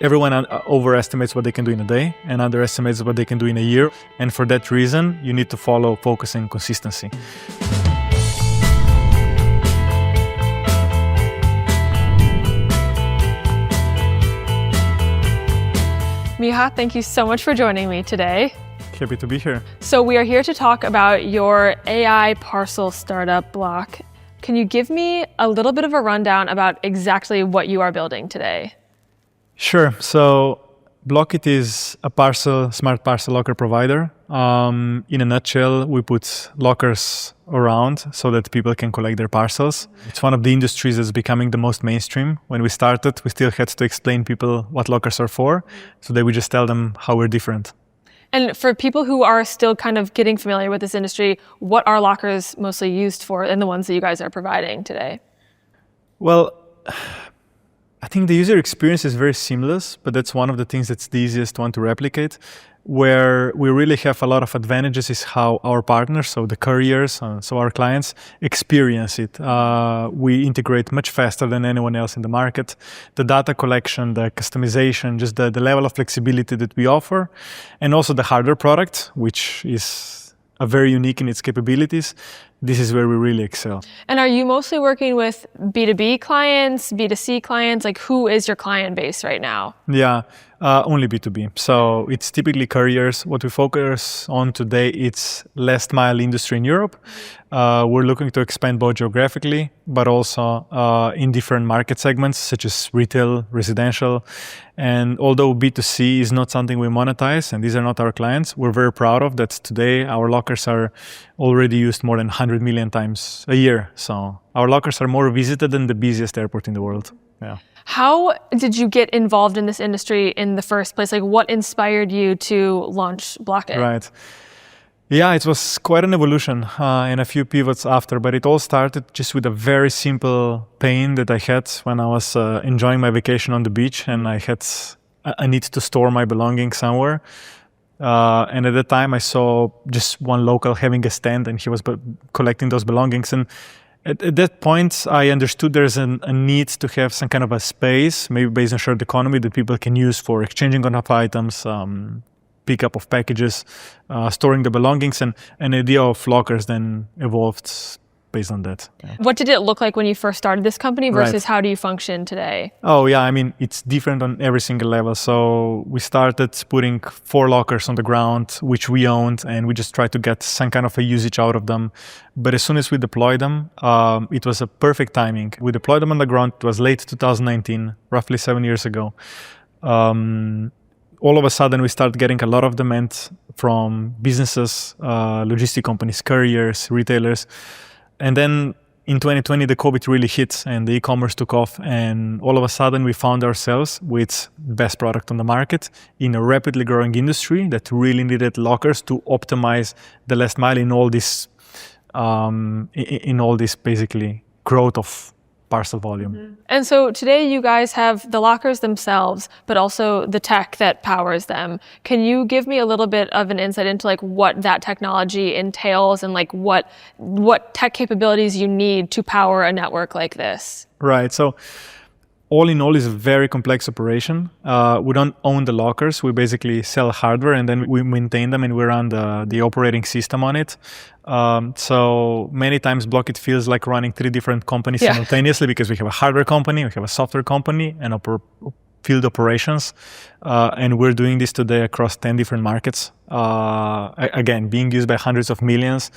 Everyone overestimates what they can do in a day and underestimates what they can do in a year. And for that reason, you need to follow focus and consistency. Miha, thank you so much for joining me today. Happy to be here. So we are here to talk about your AI parcel startup, Bloq. Can you give me a little bit of a rundown about exactly what you are building today? Sure. So Bloq.it is a smart parcel locker provider. In a nutshell, we put lockers around so that people can collect their parcels. It's one of the industries that's becoming the most mainstream. When we started, we still had to explain people what lockers are for. So they would just tell them how we're different. And for people who are still kind of getting familiar with this industry, what are lockers mostly used for and the ones that you guys are providing today? Well, I think the user experience is very seamless, but that's one of the things that's the easiest one to replicate. Where we really have a lot of advantages is how our partners, so the couriers, so our clients, experience it. We integrate much faster than anyone else in the market. The data collection, the customization, just the level of flexibility that we offer, and also the hardware product, which is very unique in its capabilities. This is where we really excel. And are you mostly working with B2B clients, B2C clients? Like, who is your client base right now? Yeah, only B2B. So it's typically couriers. What we focus on today, it's last mile industry in Europe. We're looking to expand both geographically, but also in different market segments, such as retail, residential. And although B2C is not something we monetize, and these are not our clients, we're very proud of that today our lockers are already used more than 100 million times a year. So our lockers are more visited than the busiest airport in the world. Yeah. How did you get involved in this industry in the first place? Like, what inspired you to launch Bloq.it? Right. Yeah, it was quite an evolution and a few pivots after, but it all started just with a very simple pain that I had when I was enjoying my vacation on the beach and I had a need to store my belongings somewhere. And at that time I saw just one local having a stand and he was collecting those belongings. And at that point, I understood there's a need to have some kind of a space, maybe based on shared economy, that people can use for exchanging of items, pickup of packages, storing the belongings, and an idea of lockers then evolved based on that. Yeah. What did it look like when you first started this company versus how do you function today? Oh yeah, I mean, it's different on every single level. So we started putting 4 lockers on the ground, which we owned, and we just tried to get some kind of a usage out of them. But as soon as we deployed them, it was a perfect timing. We deployed them on the ground. It was late 2019, roughly 7 years ago. All of a sudden, we started getting a lot of demand from businesses, logistic companies, couriers, retailers. And then in 2020, the COVID really hit and the e-commerce took off. And all of a sudden, we found ourselves with best product on the market in a rapidly growing industry that really needed lockers to optimize the last mile in all this basically growth of parcel volume. Mm-hmm. And so today you guys have the lockers themselves, but also the tech that powers them. Can you give me a little bit of an insight into like what that technology entails and like what tech capabilities you need to power a network like this? Right. So all in all, is a very complex operation. We don't own the lockers. We basically sell hardware and then we maintain them and we run the operating system on it. So many times Bloq.it feels like running 3 different companies simultaneously because we have a hardware company, we have a software company, and field operations. And we're doing this today across 10 different markets. Again, being used by hundreds of millions,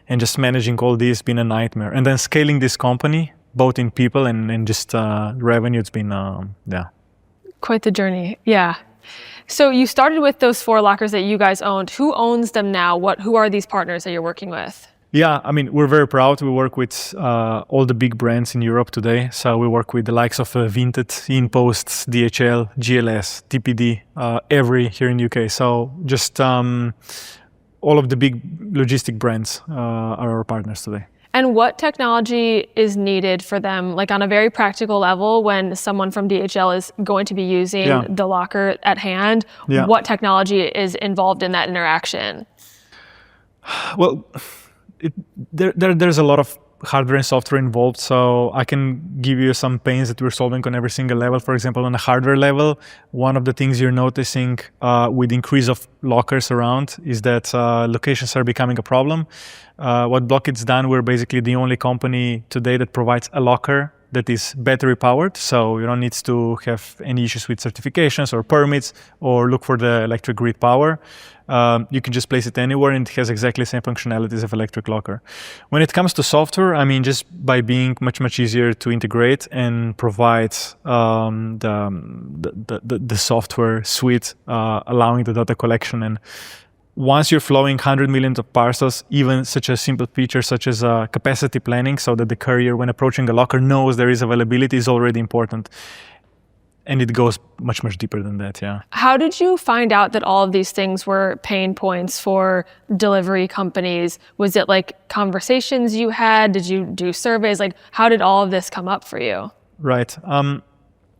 and just managing all this has been a nightmare. And then scaling this company, both in people and just revenue, it's been, quite the journey, yeah. So you started with those 4 lockers that you guys owned. Who owns them now? Who are these partners that you're working with? Yeah, I mean, we're very proud. We work with all the big brands in Europe today. So we work with the likes of Vinted, InPost, DHL, GLS, TPD, Every here in UK. So just all of the big logistic brands are our partners today. And what technology is needed for them, like on a very practical level, when someone from DHL is going to be using the locker at hand? What technology is involved in that interaction? Well, there's a lot of hardware and software involved. So I can give you some pains that we're solving on every single level. For example, on the hardware level, one of the things you're noticing with increase of lockers around is that locations are becoming a problem. What Bloq.it's done, we're basically the only company today that provides a locker that is battery powered, so you don't need to have any issues with certifications or permits or look for the electric grid power. You can just place it anywhere and it has exactly the same functionalities of electric locker. When it comes to software, I mean, just by being much easier to integrate and provide the software suite, allowing the data collection, and once you're flowing 100 million of parcels, even such a simple feature such as capacity planning, so that the courier, when approaching a locker, knows there is availability, is already important. And it goes much deeper than that, yeah. How did you find out that all of these things were pain points for delivery companies? Was it like conversations you had? Did you do surveys? Like, how did all of this come up for you? Right.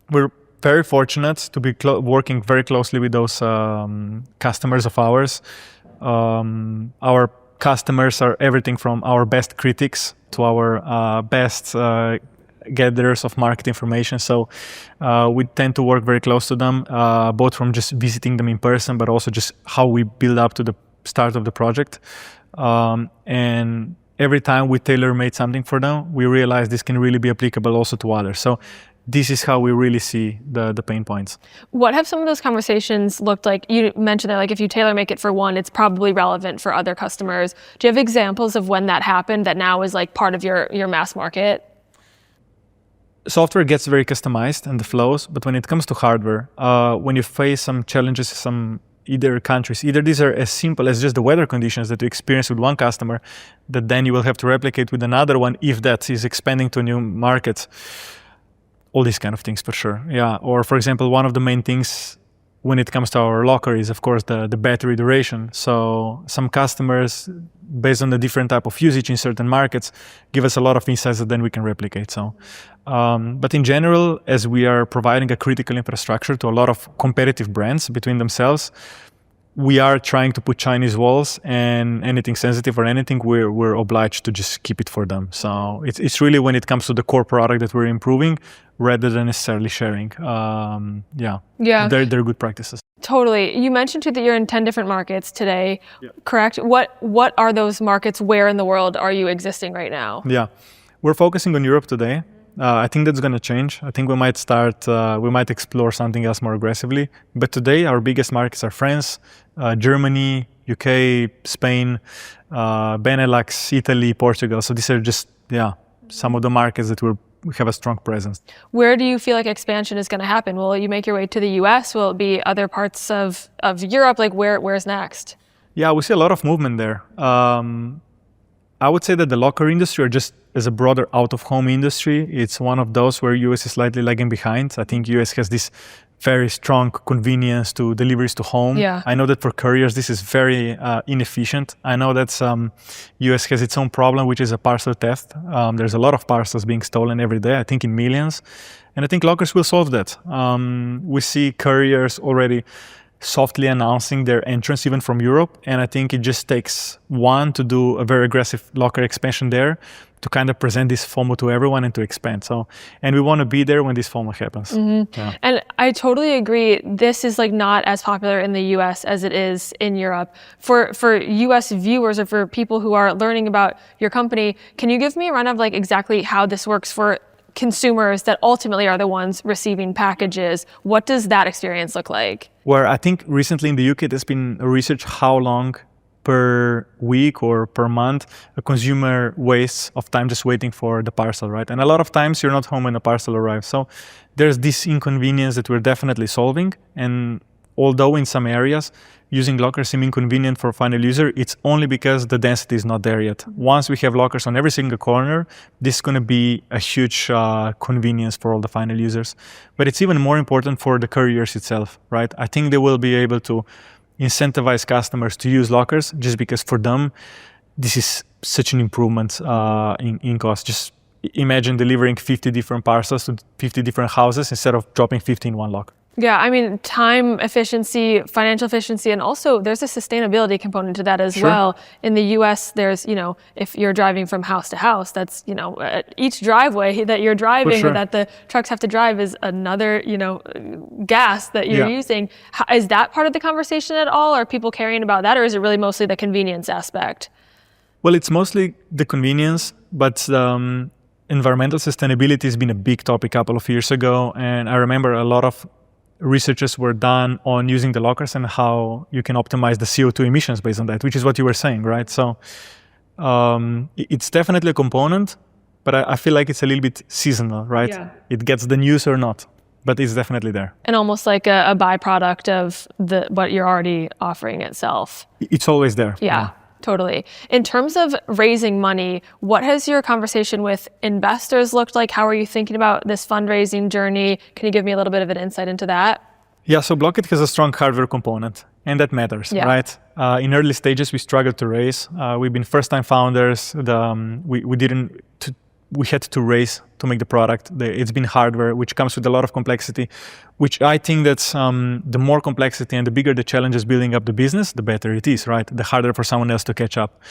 We're very fortunate to be working very closely with those customers of ours. Our customers are everything from our best critics to our best gatherers of market information. So we tend to work very close to them, both from just visiting them in person, but also just how we build up to the start of the project. And every time we tailor-made something for them, we realize this can really be applicable also to others. So this is how we really see the pain points. What have some of those conversations looked like? You mentioned that like if you tailor make it for one, it's probably relevant for other customers. Do you have examples of when that happened that now is like part of your mass market? Software gets very customized and the flows, but when it comes to hardware, when you face some challenges, some either countries, either these are as simple as just the weather conditions that you experience with one customer, that then you will have to replicate with another one if that is expanding to a new market. All these kind of things for sure, yeah. Or for example, one of the main things when it comes to our locker is of course the battery duration. So some customers, based on the different type of usage in certain markets, give us a lot of insights that then we can replicate. So, but in general, as we are providing a critical infrastructure to a lot of competitive brands between themselves, we are trying to put Chinese walls, and anything sensitive or anything, we're obliged to just keep it for them. So it's really when it comes to the core product that we're improving, rather than necessarily sharing. Yeah. They're good practices. Totally. You mentioned too that you're in 10 different markets today, correct? What are those markets? Where in the world are you existing right now? Yeah, we're focusing on Europe today. I think that's going to change. I think we might explore something else more aggressively. But today, our biggest markets are France, Germany, UK, Spain, Benelux, Italy, Portugal. So these are just, some of the markets that we have a strong presence. Where do you feel like expansion is going to happen? Will you make your way to the US? Will it be other parts of Europe? Like where's next? Yeah, we see a lot of movement there. I would say that the locker industry, or just as a broader out-of-home industry, it's one of those where US is slightly lagging behind. I think US has this very strong convenience to deliveries to home. Yeah. I know that for couriers, this is very inefficient. I know that US has its own problem, which is a parcel theft. There's a lot of parcels being stolen every day, I think in millions. And I think lockers will solve that. We see couriers already softly announcing their entrance even from Europe. And I think it just takes one to do a very aggressive locker expansion there to kind of present this FOMO to everyone and to expand. So, and we want to be there when this FOMO happens. Mm-hmm. Yeah. And I totally agree. This is like not as popular in the US as it is in Europe. For US viewers or for people who are learning about your company, can you give me a run of like exactly how this works for consumers that ultimately are the ones receiving packages? What does that experience look like? Where I think recently in the UK, there's been research how long per week or per month a consumer wastes of time just waiting for the parcel, right? And a lot of times you're not home when the parcel arrives. So there's this inconvenience that we're definitely solving. And although in some areas using lockers seem inconvenient for a final user, it's only because the density is not there yet. Once we have lockers on every single corner, this is going to be a huge convenience for all the final users. But it's even more important for the couriers itself, right? I think they will be able to incentivize customers to use lockers just because for them, this is such an improvement in cost. Just imagine delivering 50 different parcels to 50 different houses instead of dropping 50 in one locker. Yeah, I mean, time efficiency, financial efficiency, and also there's a sustainability component to that as well. In the US, there's, if you're driving from house to house, that's, each driveway that you're driving or that the trucks have to drive is another, gas that you're using. Is that part of the conversation at all? Are people caring about that, or is it really mostly the convenience aspect? Well, it's mostly the convenience, but environmental sustainability has been a big topic a couple of years ago. And I remember a lot of researches were done on using the lockers and how you can optimize the CO2 emissions based on that, which is what you were saying, right? So it's definitely a component, but I feel like it's a little bit seasonal, right? Yeah. It gets the news or not, but it's definitely there. And almost like a byproduct of what you're already offering itself. It's always there. Yeah. Totally. In terms of raising money, what has your conversation with investors looked like? How are you thinking about this fundraising journey? Can you give me a little bit of an insight into that? Yeah, so Bloq.it has a strong hardware component, and that matters, right? In early stages, we struggled to raise. We've been first-time founders. We had to raise to make the product. It's been hardware, which comes with a lot of complexity, which I think that's the more complexity and the bigger the challenges building up the business, the better it is, right? The harder for someone else to catch up.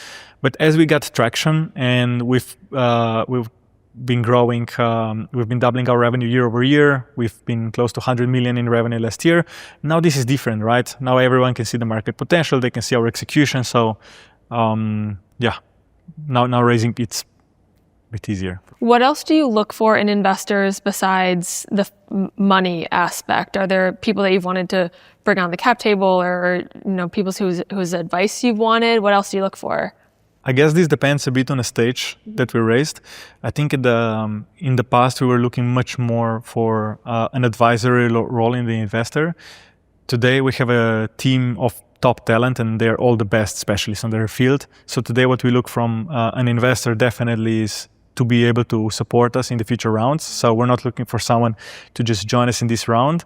But as we got traction and we've been growing, we've been doubling our revenue year over year. We've been close to 100 million in revenue last year. Now this is different, right? Now everyone can see the market potential. They can see our execution. So now raising it's bit easier. What else do you look for in investors besides the money aspect? Are there people that you've wanted to bring on the cap table, or people whose advice you've wanted? What else do you look for? I guess this depends a bit on the stage that we raised. I think in the past we were looking much more for an advisory role in the investor. Today we have a team of top talent, and they're all the best specialists on their field. So today what we look from an investor definitely is to be able to support us in the future rounds. So we're not looking for someone to just join us in this round.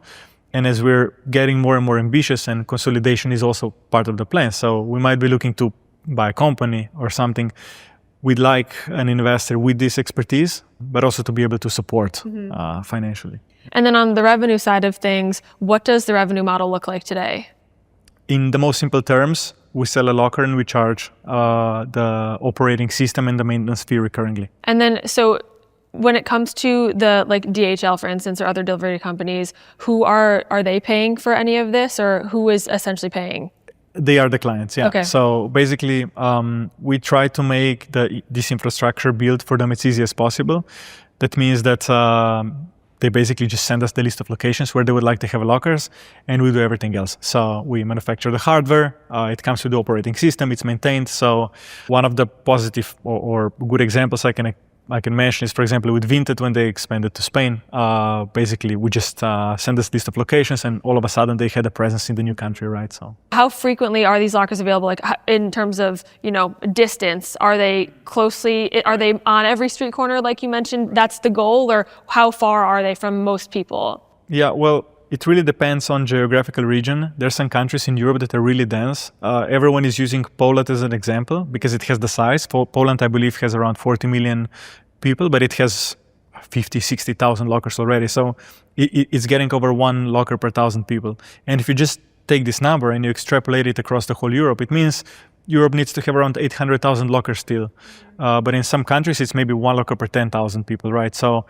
And as we're getting more and more ambitious, and consolidation is also part of the plan. So we might be looking to buy a company or something. We'd like an investor with this expertise, but also to be able to support financially. And then on the revenue side of things, what does the revenue model look like today? In the most simple terms, we sell a locker and we charge the operating system and the maintenance fee recurringly. And then, so when it comes to the DHL, for instance, or other delivery companies, who are they paying for any of this, or who is essentially paying? They are the clients, yeah. Okay. So basically, we try to make this infrastructure built for them as easy as possible. That means that they basically just send us the list of locations where they would like to have lockers, and we do everything else. So we manufacture the hardware, it comes with the operating system, it's maintained. So one of the positive or good examples I can mention is, for example, with Vinted, when they expanded to Spain, basically we just send this list of locations, and all of a sudden they had a presence in the new country, right? So how frequently are these lockers available? In terms of distance, are they on every street corner, like you mentioned? That's the goal, or how far are they from most people? Yeah, well, it really depends on geographical region. There are some countries in Europe that are really dense. Everyone is using Poland as an example because it has the size. Poland, I believe, has around 40 million people, but it has 50, 60,000 lockers already. So it's getting over one locker per 1,000 people. And if you just take this number and you extrapolate it across the whole Europe, it means Europe needs to have around 800,000 lockers still. But in some countries, it's maybe one locker per 10,000 people, right? So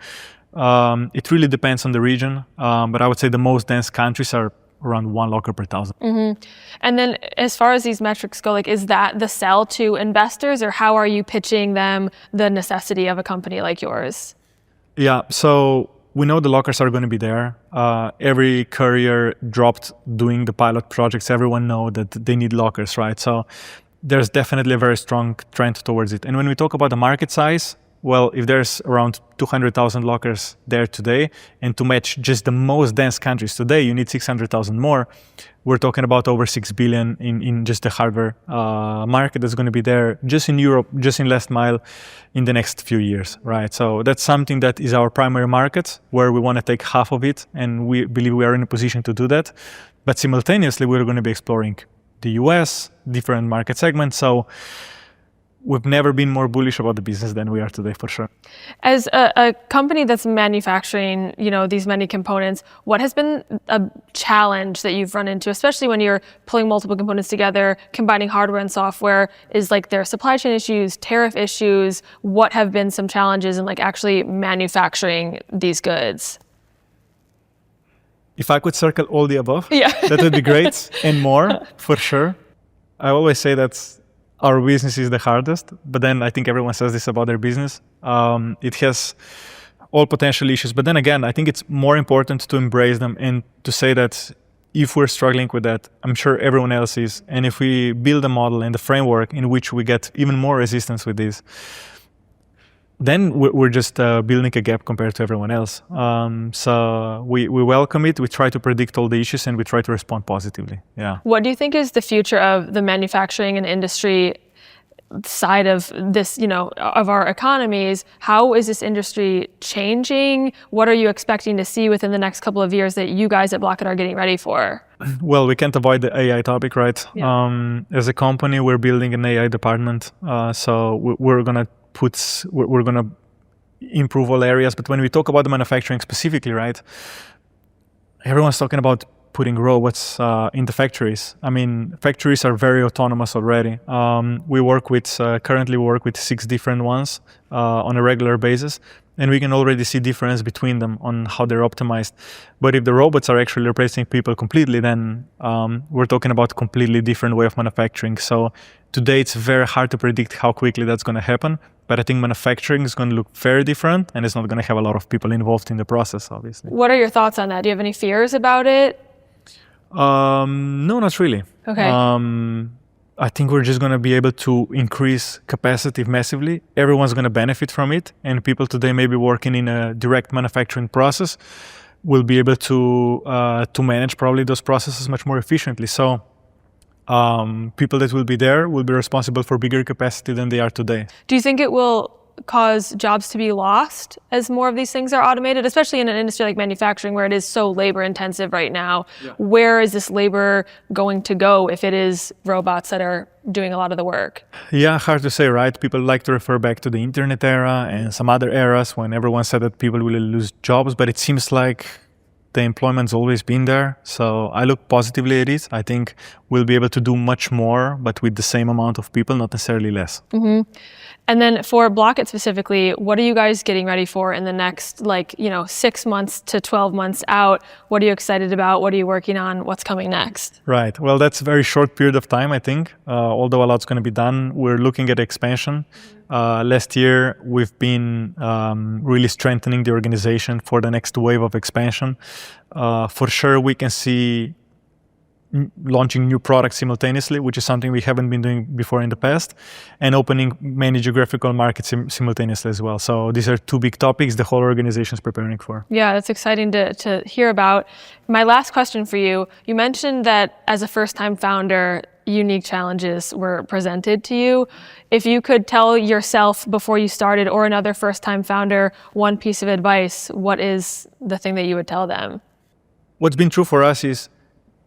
it really depends on the region, but I would say the most dense countries are around one locker per 1,000. Mm-hmm. And then as far as these metrics go, is that the sell to investors, or how are you pitching them the necessity of a company like yours? Yeah, so we know the lockers are going to be there. Every courier dropped doing the pilot projects. Everyone know that they need lockers, right? So there's definitely a very strong trend towards it. And when we talk about the market size, well, if there's around 200,000 lockers there today, and to match just the most dense countries today, you need 600,000 more. We're talking about over 6 billion in just the hardware market that's going to be there just in Europe, just in last mile in the next few years, right? So that's something that is our primary market, where we want to take half of it, and we believe we are in a position to do that. But simultaneously, we're going to be exploring the US, different market segments. So we've never been more bullish about the business than we are today, for sure. As a company that's manufacturing, these many components, what has been a challenge that you've run into, especially when you're pulling multiple components together, combining hardware and software? Is like there supply chain issues, tariff issues? What have been some challenges in like actually manufacturing these goods? If I could circle all the above, yeah, that would be great and more, for sure. I always say that our business is the hardest, but then I think everyone says this about their business. It has all potential issues, but then again, I think it's more important to embrace them and to say that if we're struggling with that, I'm sure everyone else is. And if we build a model and the framework in which we get even more resistance with this, then we're just building a gap compared to everyone else. So we welcome it, we try to predict all the issues, and we try to respond positively. Yeah. What do you think is the future of the manufacturing and industry side of this, of our economies? How is this industry changing? What are you expecting to see within the next couple of years that you guys at Bloq.it are getting ready for? Well, we can't avoid the AI topic, right? Yeah. As a company, we're building an AI department. So we're going to improve all areas. But when we talk about the manufacturing specifically, right, everyone's talking about putting robots in the factories. I mean, factories are very autonomous already. Currently we work with 6 different ones on a regular basis, and we can already see difference between them on how they're optimized. But if the robots are actually replacing people completely, then we're talking about a completely different way of manufacturing. So today it's very hard to predict how quickly that's going to happen. But I think manufacturing is going to look very different, and it's not going to have a lot of people involved in the process, obviously. What are your thoughts on that? Do you have any fears about it? No, not really. Okay. I think we're just going to be able to increase capacity massively. Everyone's going to benefit from it. And people today maybe working in a direct manufacturing process will be able to manage probably those processes much more efficiently. So people that will be there will be responsible for bigger capacity than they are today. Do you think it will cause jobs to be lost as more of these things are automated, especially in an industry like manufacturing where it is so labor intensive right now? Yeah. Where is this labor going to go if it is robots that are doing a lot of the work? Yeah, hard to say, right? People like to refer back to the internet era and some other eras when everyone said that people will lose jobs, but it seems like the employment's always been there. So I look positively at it. I think we'll be able to do much more, but with the same amount of people, not necessarily less. Mm-hmm. And then for Bloq.it specifically, what are you guys getting ready for in the next 6 months to 12 months out? What are you excited about? What are you working on? What's coming next? Right. Well, that's a very short period of time, I think. Although a lot's going to be done, we're looking at expansion. Last year, we've been really strengthening the organization for the next wave of expansion. For sure, we can see launching new products simultaneously, which is something we haven't been doing before in the past, and opening many geographical markets simultaneously as well. So these are 2 big topics the whole organization is preparing for. Yeah, that's exciting to hear about. My last question for you, you mentioned that as a first-time founder, unique challenges were presented to you. If you could tell yourself before you started or another first-time founder one piece of advice, what is the thing that you would tell them? What's been true for us is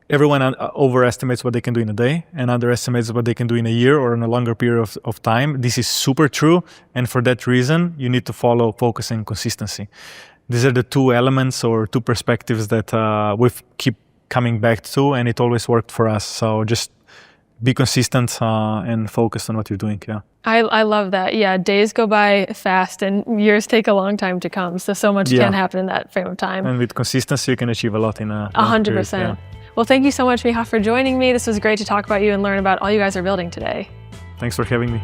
everyone overestimates what they can do in a day and underestimates what they can do in a year or in a longer period of time. This is super true. And for that reason, you need to follow focus and consistency. These are the 2 elements or 2 perspectives that we keep coming back to, and it always worked for us. So just be consistent and focused on what you're doing. Yeah. I love that. Yeah, days go by fast and years take a long time to come. So much can happen in that frame of time. And with consistency, you can achieve a lot in a 100%. Yeah. Well, thank you so much, Miha, for joining me. This was great to talk about you and learn about all you guys are building today. Thanks for having me.